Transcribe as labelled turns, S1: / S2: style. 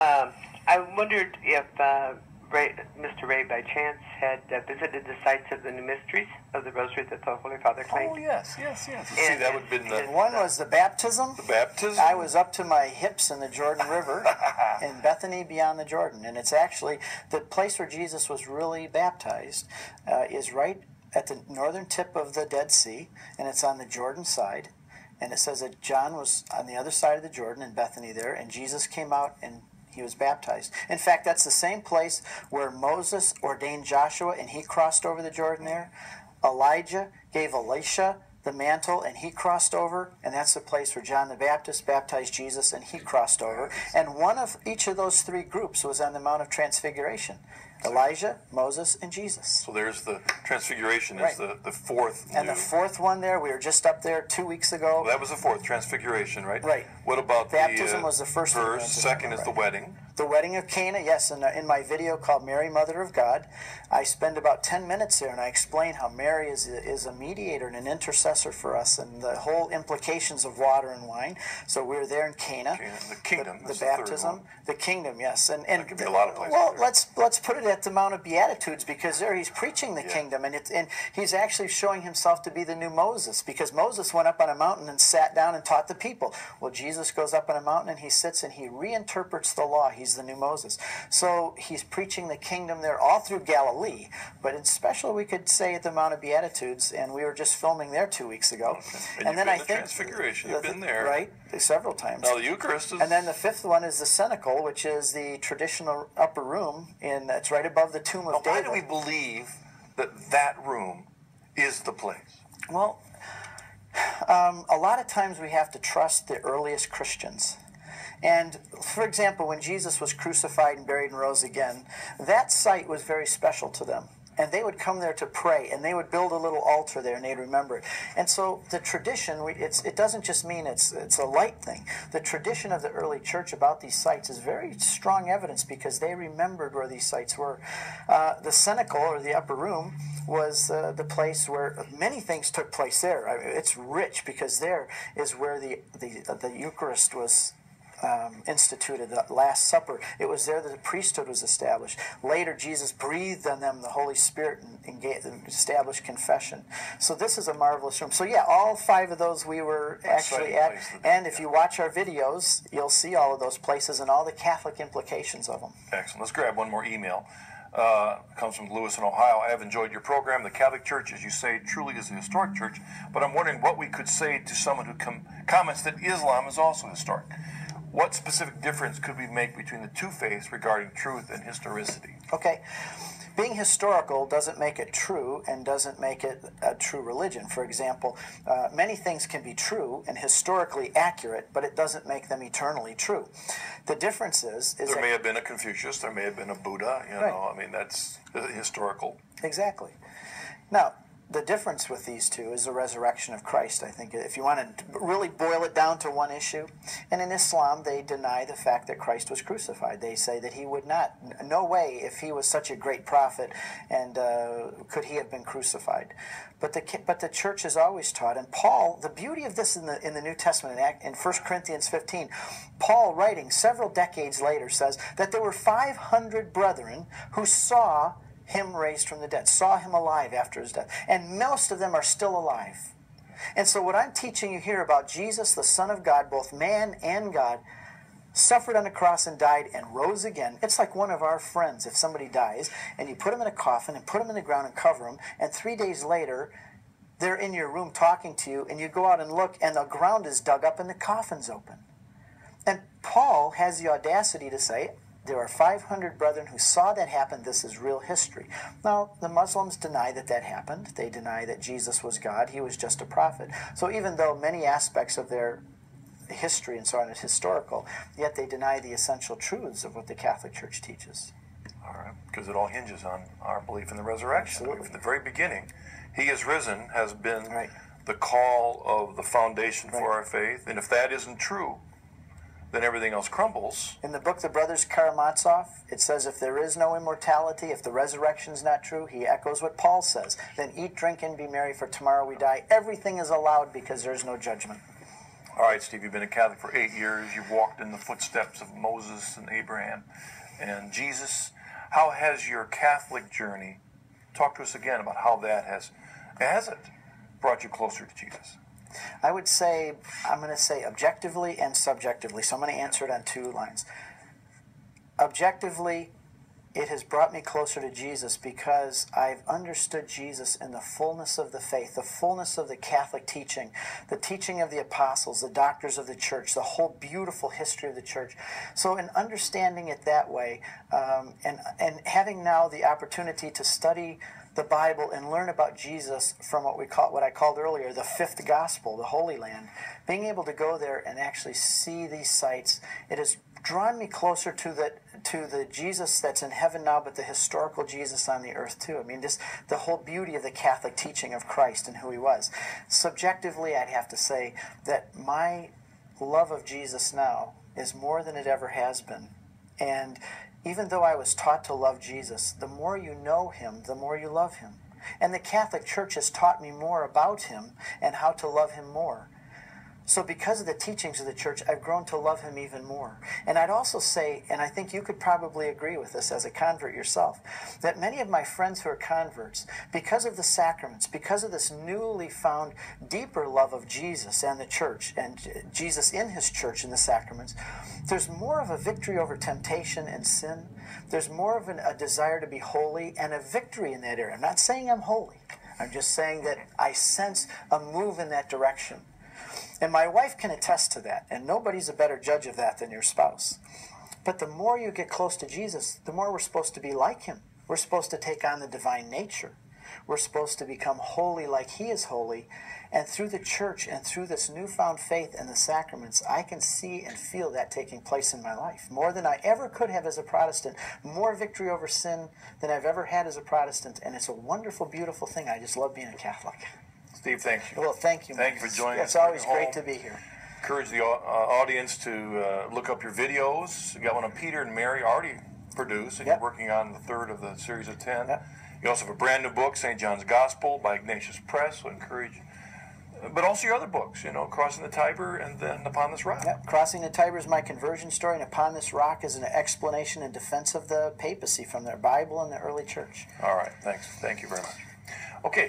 S1: I wondered if Mr. Ray, by chance, had visited the sites of the new mysteries of the Rosary that the Holy Father claimed.
S2: Oh, yes. See, that would have been the...
S3: One was the baptism.
S2: The baptism?
S3: I was up to my hips in the Jordan River in Bethany beyond the Jordan. And it's actually the place where Jesus was really baptized is right at the northern tip of the Dead Sea, and it's on the Jordan side. And it says that John was on the other side of the Jordan in Bethany there, and Jesus came out and he was baptized. In fact, that's the same place where Moses ordained Joshua and he crossed over the Jordan there. Elijah gave Elisha the mantle and he crossed over, and that's the place where John the Baptist baptized Jesus and he crossed over. And one of each of those three groups was on the Mount of Transfiguration. Elijah, Moses, and Jesus.
S2: So there's the Transfiguration,
S3: right.
S2: Is the fourth.
S3: And the fourth one there, we were just up there 2 weeks ago.
S2: Well, that was the fourth, Transfiguration, right?
S3: Right.
S2: What about
S3: baptism was the first.
S2: Second is the wedding.
S3: The wedding of Cana, yes. In my video called Mary, Mother of God, I spend about 10 minutes there and I explain how Mary is a mediator and an intercessor for us and the whole implications of water and wine. So we were there in Cana.
S2: The kingdom.
S3: The baptism. The kingdom, yes. And
S2: that could be a lot of places.
S3: Well, let's put it at the Mount of Beatitudes, because there he's preaching the kingdom, and he's actually showing himself to be the new Moses, because Moses went up on a mountain and sat down and taught the people. Well, Jesus goes up on a mountain and he sits and he reinterprets the law. He's the new Moses. So he's preaching the kingdom there all through Galilee, but in special we could say at the Mount of Beatitudes, and we were just filming there 2 weeks ago.
S2: Okay. And then I think Transfiguration, you've been there.
S3: Right, several times.
S2: Now the Eucharist is...
S3: And then the fifth one is the cenacle, which is the traditional upper room. It's right above the tomb of David.
S2: Why do we believe that room is the place?
S3: Well, a lot of times we have to trust the earliest Christians. And, for example, when Jesus was crucified and buried and rose again, that site was very special to them. And they would come there to pray, and they would build a little altar there, and they'd remember it. And so the tradition, it doesn't just mean it's a light thing. The tradition of the early church about these sites is very strong evidence, because they remembered where these sites were. The cenacle, or the upper room, was the place where many things took place there. I mean, it's rich, because there is where the Eucharist was instituted, the Last Supper. It was there that the priesthood was established. Later, Jesus breathed on them the Holy Spirit and established confession. So this is a marvelous room. So yeah, all five of those we were actually at. And if you watch our videos, you'll see all of those places and all the Catholic implications of them.
S2: Excellent. Let's grab one more email. Comes from Lewis in Ohio. I have enjoyed your program. The Catholic Church, as you say, truly is a historic church, but I'm wondering what we could say to someone who comments that Islam is also historic. What specific difference could we make between the two faiths regarding truth and historicity?
S3: Okay. Being historical doesn't make it true and doesn't make it a true religion. For example, many things can be true and historically accurate, but it doesn't make them eternally true. The difference is
S2: there may have been a Confucius, there may have been a Buddha, you know, I mean, that's historical.
S3: Exactly. Now, the difference with these two is the resurrection of Christ, I think, if you want to really boil it down to one issue. And in Islam, they deny the fact that Christ was crucified. They say that he would not, no way, if he was such a great prophet, and could he have been crucified. But the church has always taught, and Paul, the beauty of this in the New Testament, in 1 Corinthians 15, Paul, writing several decades later, says that there were 500 brethren who saw him raised from the dead, saw him alive after his death. And most of them are still alive. And so what I'm teaching you here about Jesus, the Son of God, both man and God, suffered on the cross and died and rose again. It's like one of our friends. If somebody dies and you put him in a coffin and put him in the ground and cover him, and 3 days later they're in your room talking to you, and you go out and look and the ground is dug up and the coffin's open. And Paul has the audacity to say, there are 500 brethren who saw that happen. This is real history. Now, the Muslims deny that that happened. They deny that Jesus was God. He was just a prophet. So even though many aspects of their history and so on is historical, yet they deny the essential truths of what the Catholic Church teaches.
S2: All right, because it all hinges on our belief in the resurrection.
S3: Absolutely.
S2: From the very beginning, He is risen has been the call of the foundation for our faith. And if that isn't true, then everything else crumbles.
S3: In the book, The Brothers Karamazov, it says if there is no immortality, if the resurrection is not true, he echoes what Paul says. Then eat, drink, and be merry, for tomorrow we die. Everything is allowed because there is no judgment.
S2: All right, Steve, you've been a Catholic for 8 years. You've walked in the footsteps of Moses and Abraham and Jesus. How has your Catholic journey, talk to us again about how that has it brought you closer to Jesus?
S3: I would say, I'm going to say objectively and subjectively. So I'm going to answer it on two lines. Objectively, it has brought me closer to Jesus because I've understood Jesus in the fullness of the faith, the fullness of the Catholic teaching, the teaching of the apostles, the doctors of the church, the whole beautiful history of the church. So in understanding it that way, and having now the opportunity to study the Bible and learn about Jesus from what I called earlier the fifth gospel, the Holy Land, being able to go there and actually see these sites, it has drawn me closer to the Jesus that's in heaven now, but the historical Jesus on the earth too. I mean, just the whole beauty of the Catholic teaching of Christ and who he was. Subjectively, I'd have to say that my love of Jesus now is more than it ever has been. And even though I was taught to love Jesus, the more you know him, the more you love him. And the Catholic Church has taught me more about him and how to love him more. So because of the teachings of the church, I've grown to love him even more. And I'd also say, and I think you could probably agree with this as a convert yourself, that many of my friends who are converts, because of the sacraments, because of this newly found deeper love of Jesus and the church, and Jesus in his church and the sacraments, there's more of a victory over temptation and sin. There's more of a desire to be holy and a victory in that area. I'm not saying I'm holy. I'm just saying that I sense a move in that direction. And my wife can attest to that, and nobody's a better judge of that than your spouse. But the more you get close to Jesus, the more we're supposed to be like him. We're supposed to take on the divine nature. We're supposed to become holy like he is holy. And through the church and through this newfound faith and the sacraments, I can see and feel that taking place in my life. More than I ever could have as a Protestant. More victory over sin than I've ever had as a Protestant. And it's a wonderful, beautiful thing. I just love being a Catholic.
S2: Steve, thank you.
S3: Well, thank you.
S2: Thank you for joining us.
S3: It's always great to be here.
S2: Encourage the audience to look up your videos. You got one on Peter and Mary already produced, and you're working on the third of the series of 10. You also have a brand new book, St. John's Gospel by Ignatius Press, so encourage. But also your other books, Crossing the Tiber and then Upon This Rock.
S3: Crossing the Tiber is my conversion story, and Upon This Rock is an explanation and defense of the papacy from their Bible and the early church.
S2: All right, thanks. Thank you very much. Okay.